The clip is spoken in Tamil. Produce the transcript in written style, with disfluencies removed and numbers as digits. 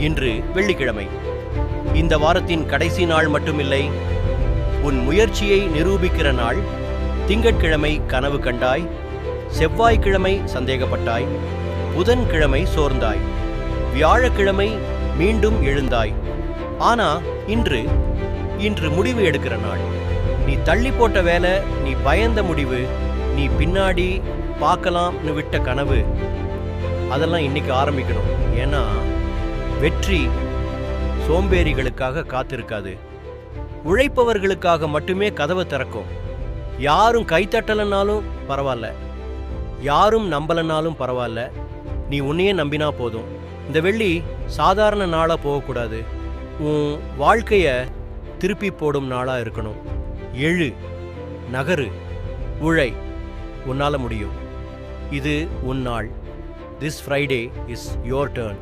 இன்று வெள்ளிக்கிழமை. இந்த வாரத்தின் கடைசி நாள் மட்டுமில்லை, உன் முயற்சியை நிரூபிக்கிற நாள். திங்கட்கிழமை கனவு கண்டாய், செவ்வாய்க்கிழமை சந்தேகப்பட்டாய், புதன்கிழமை சோர்ந்தாய், வியாழக்கிழமை மீண்டும் எழுந்தாய். ஆனா இன்று முடிவு எடுக்கிற நாள். நீ தள்ளி போட்ட வேலை, நீ பயந்த முடிவு, நீ பின்னாடி பார்க்கலாம்னு விட்ட கனவு, அதெல்லாம் இன்னைக்கு ஆரம்பிக்கணும். ஏன்னா வெற்றி சோம்பேறிகளுக்காக காத்திருக்காது, உழைப்பவர்களுக்காக மட்டுமே கதவை திறக்கும். யாரும் கைத்தட்டலனாலும் பரவாயில்ல, யாரும் நம்பலனாலும் பரவாயில்ல, நீ உன்னையே நம்பினா போதும். இந்த வெள்ளி சாதாரண நாளா போகக்கூடாது, உன் வாழ்க்கைய திருப்பி போடும் நாளா இருக்கணும். எழு, நகரு, உழை, உன்னால முடியும். இது உன் நாள். This Friday is your turn.